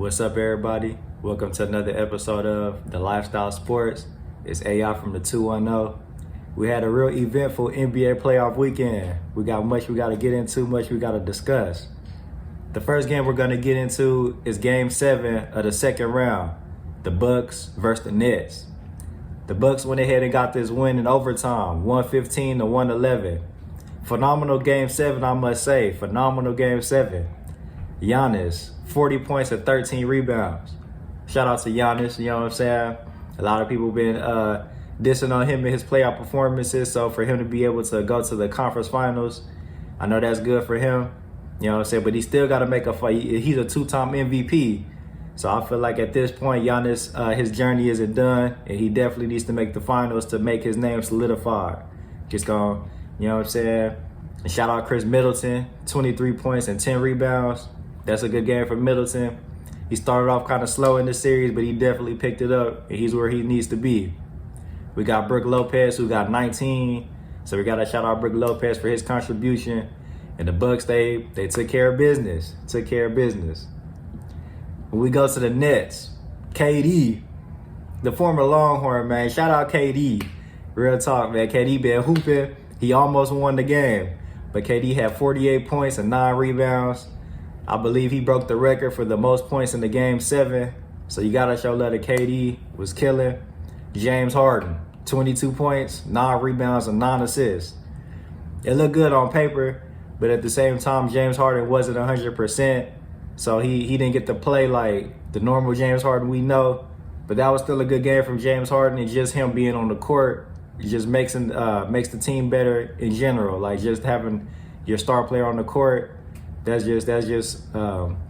What's up, everybody? Welcome to another episode of The Lifestyle Sports. It's AI from the 210. We had a real eventful NBA playoff weekend. We got much we got to get into, much we got to discuss. The first game we're going to get into is Game 7 of the second round, the Bucks versus the Nets. The Bucks went ahead and got this win in overtime, 115 to 111. Phenomenal Game 7, I must say. Phenomenal Game 7. Giannis, 40 points and 13 rebounds. Shout out to Giannis, you know what I'm saying? A lot of people been dissing on him and his playoff performances, so for him to be able to go to the conference finals, I know that's good for him, you know what I'm saying? But he still got to make a fight. He's a two-time MVP, so I feel like at this point, Giannis, his journey isn't done, and he definitely needs to make the finals to make his name solidified. Just gonna, you know what I'm saying? And shout out Chris Middleton, 23 points and 10 rebounds. That's a good game for Middleton. He started off kind of slow in the series, but he definitely picked it up, and he's where he needs to be. We got Brook Lopez, who got 19, so we got to shout out Brook Lopez for his contribution. And the Bucks, they took care of business, When we go to the Nets, KD, the former Longhorn, man, shout out KD. Real talk, man. KD been hooping. He almost won the game, but KD had 48 points and 9 rebounds. I believe he broke the record for the most points in the Game 7. So you got to show love to KD. Was killing. James Harden, 22 points, 9 rebounds, and 9 assists. It looked good on paper, but at the same time, James Harden wasn't 100%. So he didn't get to play like the normal James Harden we know. But that was still a good game from James Harden, and just him being on the court, it just makes the team better in general. Like just having your star player on the court, that's just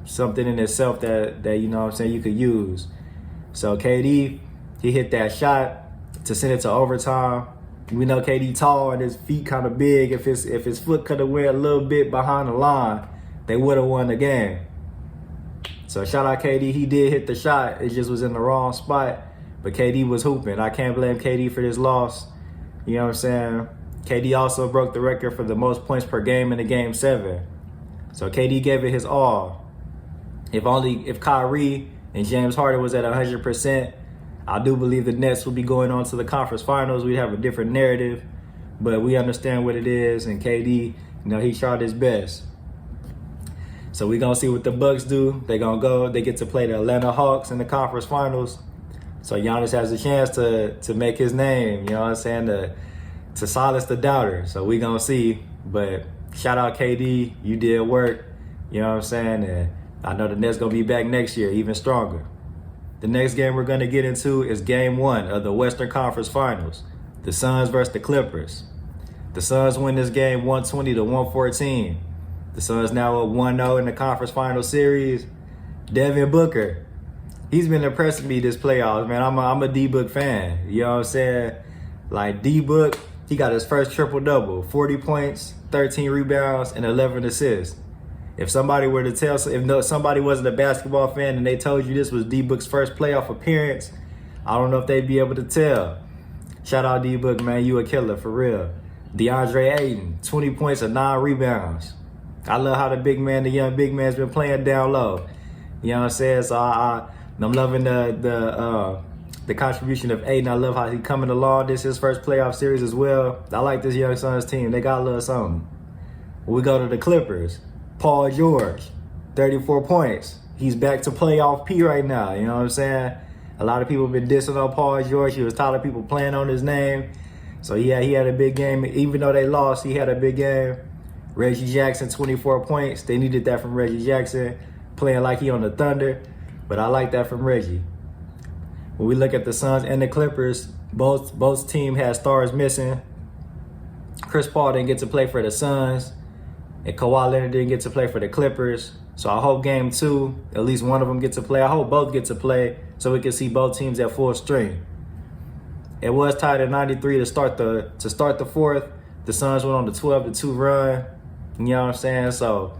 something in itself that you know what I'm saying you could use. So KD, he hit that shot to send it to overtime. We know KD tall and his feet kind of big. If his foot could have went a little bit behind the line, they would have won the game. So shout out KD, he did hit the shot. It just was in the wrong spot. But KD was hooping. I can't blame KD for this loss. You know what I'm saying? KD also broke the record for the most points per game in the Game 7. So KD gave it his all. If Kyrie and James Harden was at 100%, I do believe the Nets will be going on to the conference finals. We have a different narrative, but we understand what it is. And KD, you know, he tried his best. So we're going to see what the Bucks do. They're going to go. They get to play the Atlanta Hawks in the conference finals. So Giannis has a chance to make his name, you know what I'm saying, to silence the doubters. So we're going to see. But shout out KD. You did work, you know what I'm saying. And I know the Nets going to be back next year, even stronger. The next game we're going to get into is Game 1 of the Western Conference Finals. The Suns versus the Clippers. The Suns win this game 120 to 114. The Suns now up 1-0 in the Conference Final Series. Devin Booker, he's been impressing me this playoffs, man. I'm a D-Book fan. You know what I'm saying? Like D-Book, he got his first triple-double. 40 points, 13 rebounds, and 11 assists. If somebody were to tell, if somebody wasn't a basketball fan and they told you this was D-Book's first playoff appearance, I don't know if they'd be able to tell. Shout out D-Book, man. You a killer, for real. DeAndre Ayton, 20 points and 9 rebounds. I love how the young big man's been playing down low. You know what I'm saying? So I'm loving the contribution of Ayton. I love how he's coming along. This is his first playoff series as well. I like this young Suns team. They got a little something. We go to the Clippers. Paul George, 34 points. He's back to playoff P right now. You know what I'm saying? A lot of people have been dissing on Paul George. He was tired of people playing on his name. So yeah, he had a big game. Even though they lost, he had a big game. Reggie Jackson, 24 points. They needed that from Reggie Jackson, playing like he on the Thunder. But I like that from Reggie. When we look at the Suns and the Clippers, both teams had stars missing. Chris Paul didn't get to play for the Suns, and Kawhi Leonard didn't get to play for the Clippers. So I hope Game 2, at least one of them gets to play. I hope both get to play so we can see both teams at full strength. It was tied at 93 to start the fourth. The Suns went on the 12-2 run. You know what I'm saying? So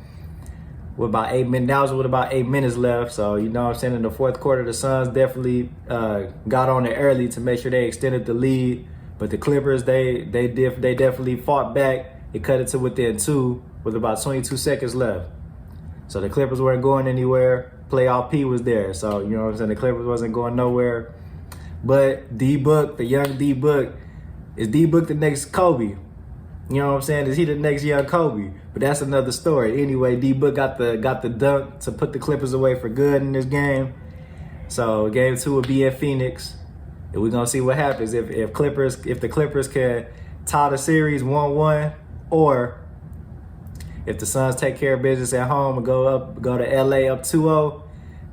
with about 8 minutes, that was with about 8 minutes left. So you know what I'm saying? In the fourth quarter, the Suns definitely got on it early to make sure they extended the lead. But the Clippers, they definitely fought back. It cut it to within 2 with about 22 seconds left. So the Clippers weren't going anywhere. Playoff P was there. So, you know what I'm saying? The Clippers wasn't going nowhere. But D-Book, the young D-Book, is D-Book the next Kobe? You know what I'm saying? Is he the next young Kobe? But that's another story. Anyway, D-Book got the dunk to put the Clippers away for good in this game. So game 2 will be in Phoenix. And we're gonna see what happens if the Clippers can tie the series 1-1, or if the Suns take care of business at home and go to LA up 2-0.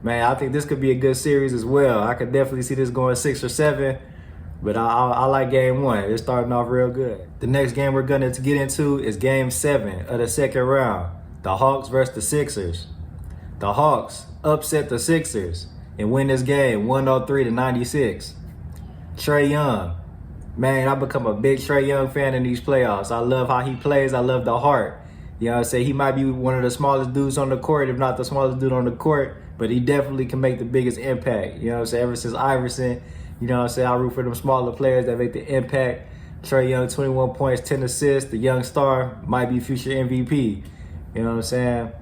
Man, I think this could be a good series as well. I could definitely see this going 6 or 7. But I like game 1. It's starting off real good. The next game we're going to get into is game 7 of the second round. The Hawks versus the Sixers. The Hawks upset the Sixers and win this game 103-96. Trae Young. Man, I've become a big Trae Young fan in these playoffs. I love how he plays. I love the heart. You know what I'm saying? He might be one of the smallest dudes on the court, if not the smallest dude on the court, but he definitely can make the biggest impact. You know what I'm saying? Ever since Iverson, you know what I'm saying? I root for them smaller players that make the impact. Trae Young, 21 points, 10 assists. The young star might be future MVP. You know what I'm saying?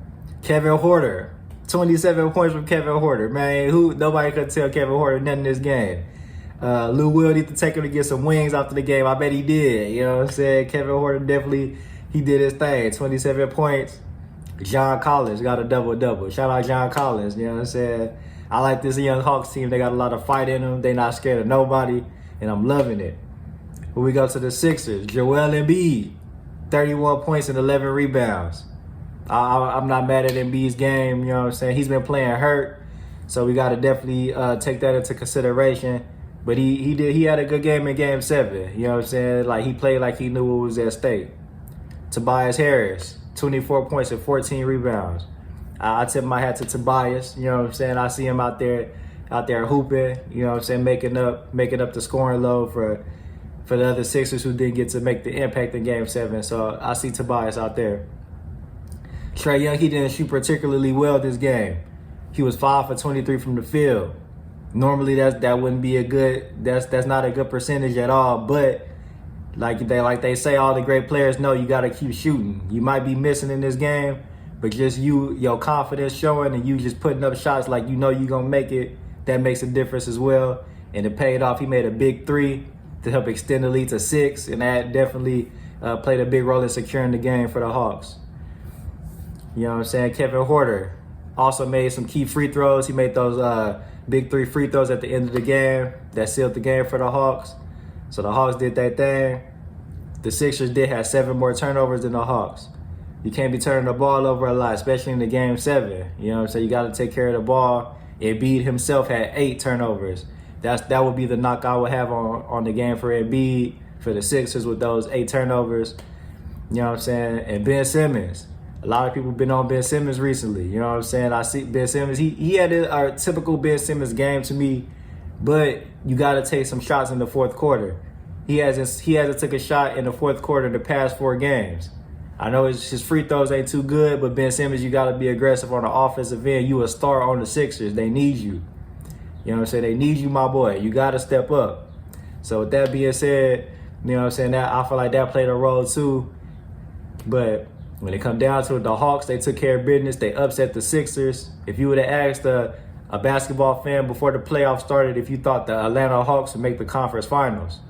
Kevin Huerter, 27 points from Kevin Huerter. Man, nobody could tell Kevin Huerter nothing in this game. Lou Will need to take him to get some wings after the game. I bet he did. You know what I'm saying? Kevin Huerter definitely, he did his thing. 27 points. John Collins got a double-double. Shout out John Collins. You know what I'm saying? I like this young Hawks team. They got a lot of fight in them. They not scared of nobody, and I'm loving it. When we go to the Sixers, Joel Embiid, 31 points and 11 rebounds. I'm not mad at Embiid's game. You know what I'm saying? He's been playing hurt, so we got to definitely take that into consideration. But he had a good game in game 7. You know what I'm saying? Like, he played like he knew what was at stake. Tobias Harris, 24 points and 14 rebounds. I tip my hat to Tobias. You know what I'm saying? I see him out there hooping. You know what I'm saying? Making up the scoring load for the other Sixers who didn't get to make the impact in game 7. So I see Tobias out there. Trae Young, he didn't shoot particularly well this game. He was 5 for 23 from the field. Normally that wouldn't be that's not a good percentage at all. But like they say, all the great players know you got to keep shooting. You might be missing in this game, but just your confidence showing and you just putting up shots like you know you're going to make it, that makes a difference as well. And it paid off. He made a big 3 to help extend the lead to 6, and that definitely played a big role in securing the game for the Hawks. You know what I'm saying? Kevin Huerter also made some key free throws. He made those big 3 free throws at the end of the game that sealed the game for the Hawks. So the Hawks did that thing. The Sixers did have 7 more turnovers than the Hawks. You can't be turning the ball over a lot, especially in the game 7. You know what I'm saying? You got to take care of the ball. Embiid himself had 8 turnovers. That would be the knock I would have on the game for Embiid, for the Sixers, with those 8 turnovers. You know what I'm saying? And Ben Simmons. A lot of people been on Ben Simmons recently. You know what I'm saying? I see Ben Simmons. He had a typical Ben Simmons game to me, but you got to take some shots in the fourth quarter. He hasn't took a shot in the fourth quarter in the past 4 games. I know his free throws ain't too good, but Ben Simmons, you got to be aggressive on the offensive end. You a star on the Sixers. They need you. You know what I'm saying? They need you, my boy. You got to step up. So with that being said, you know what I'm saying, that I feel like that played a role too. But when it come down to it, the Hawks, they took care of business. They upset the Sixers. If you would have asked a basketball fan before the playoffs started if you thought the Atlanta Hawks would make the conference finals,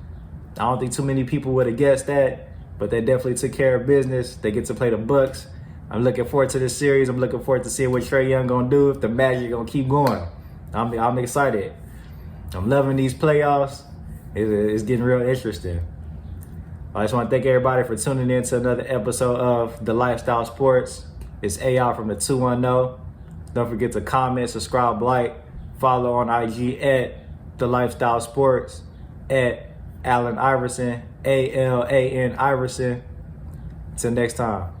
I don't think too many people would have guessed that. But they definitely took care of business. They get to play the Bucks. I'm looking forward to this series. I'm looking forward to seeing what Trae Young gonna do, if the Magic gonna keep going. I'm excited. I'm loving these playoffs. It's getting real interesting. I just want to thank everybody for tuning in to another episode of The Lifestyle Sports. It's AI from the 210. Don't forget to comment, subscribe, like, follow on IG at The Lifestyle Sports, at Allen Iverson, ALAN Iverson. Till next time.